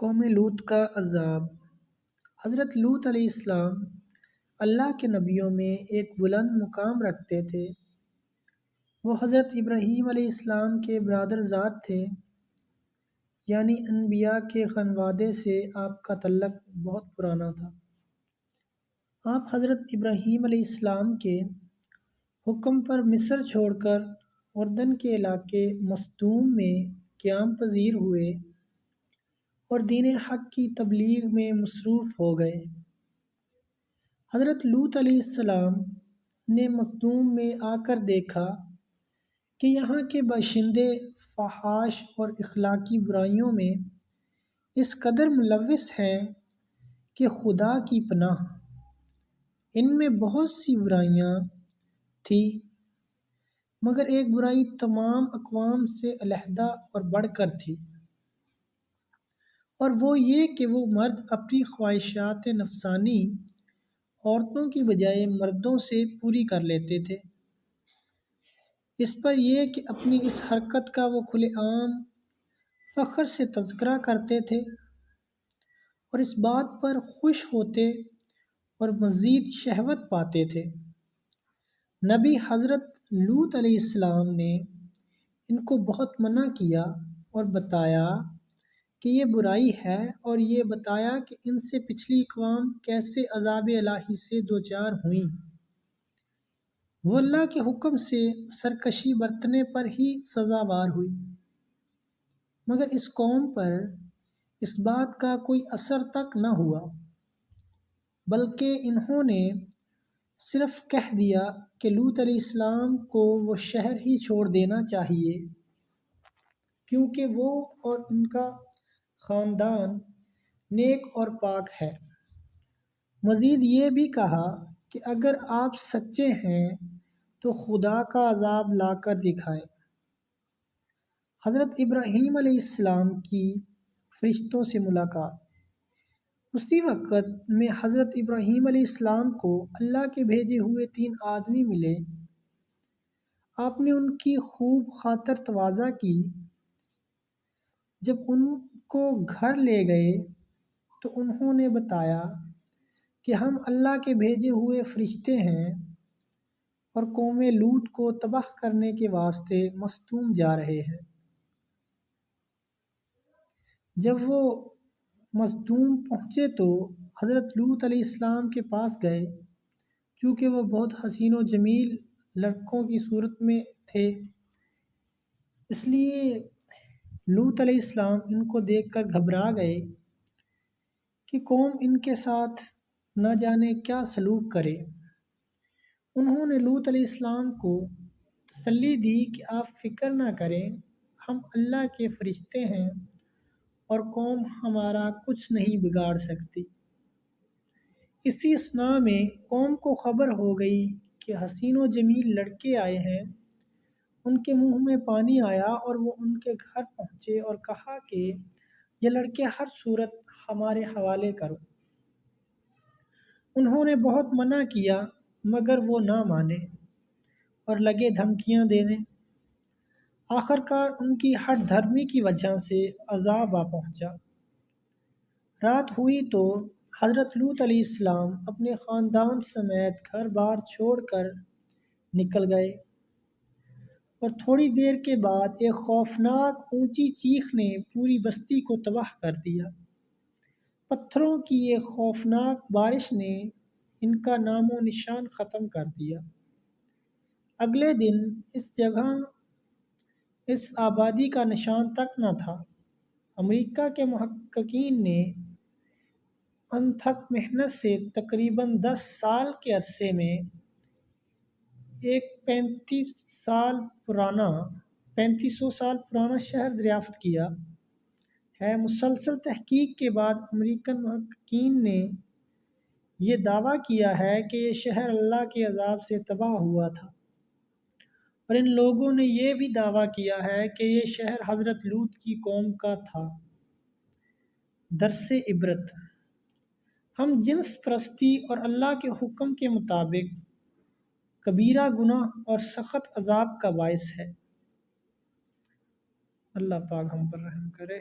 قوم لوط کا عذاب۔ حضرت لوط علیہ السلام اللہ کے نبیوں میں ایک بلند مقام رکھتے تھے۔ وہ حضرت ابراہیم علیہ السلام کے برادر زاد تھے، یعنی انبیاء کے خانوادے سے آپ کا تعلق بہت پرانا تھا۔ آپ حضرت ابراہیم علیہ السلام کے حکم پر مصر چھوڑ کر اردن کے علاقے مصدوم میں قیام پذیر ہوئے اور دین حق کی تبلیغ میں مصروف ہو گئے۔ حضرت لوط علیہ السلام نے مصدوم میں آ کر دیکھا کہ یہاں کے باشندے فحش اور اخلاقی برائیوں میں اس قدر ملوث ہیں کہ خدا کی پناہ۔ ان میں بہت سی برائیاں تھیں، مگر ایک برائی تمام اقوام سے علیحدہ اور بڑھ کر تھی، اور وہ یہ کہ وہ مرد اپنی خواہشات نفسانی عورتوں کی بجائے مردوں سے پوری کر لیتے تھے۔ اس پر یہ کہ اپنی اس حرکت کا وہ کھلے عام فخر سے تذکرہ کرتے تھے اور اس بات پر خوش ہوتے اور مزید شہوت پاتے تھے۔ نبی حضرت لوط علیہ السلام نے ان کو بہت منع کیا اور بتایا کہ یہ برائی ہے، اور یہ بتایا کہ ان سے پچھلی اقوام کیسے عذاب الہی سے دوچار ہوئیں۔ وہ اللہ کے حکم سے سرکشی برتنے پر ہی سزاوار ہوئی، مگر اس قوم پر اس بات کا کوئی اثر تک نہ ہوا، بلکہ انہوں نے صرف کہہ دیا کہ لوط علیہ السلام کو وہ شہر ہی چھوڑ دینا چاہیے، کیونکہ وہ اور ان کا خاندان نیک اور پاک ہے۔ مزید یہ بھی کہا کہ اگر آپ سچے ہیں تو خدا کا عذاب لا کر دکھائے۔ حضرت ابراہیم علیہ السلام کی فرشتوں سے ملاقات۔ اسی وقت میں حضرت ابراہیم علیہ السلام کو اللہ کے بھیجے ہوئے 3 آدمی ملے۔ آپ نے ان کی خوب خاطر تواضع کی۔ جب ان کو گھر لے گئے تو انہوں نے بتایا کہ ہم اللہ کے بھیجے ہوئے فرشتے ہیں اور قوم لوط کو تباہ کرنے کے واسطے مصدوم جا رہے ہیں۔ جب وہ مصدوم پہنچے تو حضرت لوط علیہ السلام کے پاس گئے۔ چونکہ وہ بہت حسین و جمیل لڑکوں کی صورت میں تھے، اس لیے لوط علیہ السلام ان کو دیکھ کر گھبرا گئے کہ قوم ان کے ساتھ نہ جانے کیا سلوک کرے۔ انہوں نے لوط علیہ السلام کو تسلی دی کہ آپ فکر نہ کریں، ہم اللہ کے فرشتے ہیں اور قوم ہمارا کچھ نہیں بگاڑ سکتی۔ اسی اثناء میں قوم کو خبر ہو گئی کہ حسین و جمیل لڑکے آئے ہیں۔ ان کے منہ میں پانی آیا اور وہ ان کے گھر پہنچے اور کہا کہ یہ لڑکے ہر صورت ہمارے حوالے کرو۔ انہوں نے بہت منع کیا، مگر وہ نہ مانے اور لگے دھمکیاں دینے۔ آخر کار ان کی ہٹ دھرمی کی وجہ سے عذاب آ پہنچا۔ رات ہوئی تو حضرت لوط علیہ السلام اپنے خاندان سمیت گھر بار چھوڑ کر نکل گئے، اور تھوڑی دیر کے بعد ایک خوفناک اونچی چیخ نے پوری بستی کو تباہ کر دیا۔ پتھروں کی ایک خوفناک بارش نے ان کا نام و نشان ختم کر دیا۔ اگلے دن اس جگہ اس آبادی کا نشان تک نہ تھا۔ امریکہ کے محققین نے انتھک محنت سے تقریباً 10 سال کے عرصے میں ایک 3500 سال پرانا شہر دریافت کیا ہے۔ مسلسل تحقیق کے بعد امریکن محققین نے یہ دعویٰ کیا ہے کہ یہ شہر اللہ کے عذاب سے تباہ ہوا تھا، اور ان لوگوں نے یہ بھی دعویٰ کیا ہے کہ یہ شہر حضرت لوط کی قوم کا تھا۔ درس عبرت: ہم جنس پرستی اور اللہ کے حکم کے مطابق کبیرہ گناہ اور سخت عذاب کا باعث ہے۔ اللہ پاک ہم پر رحم کرے۔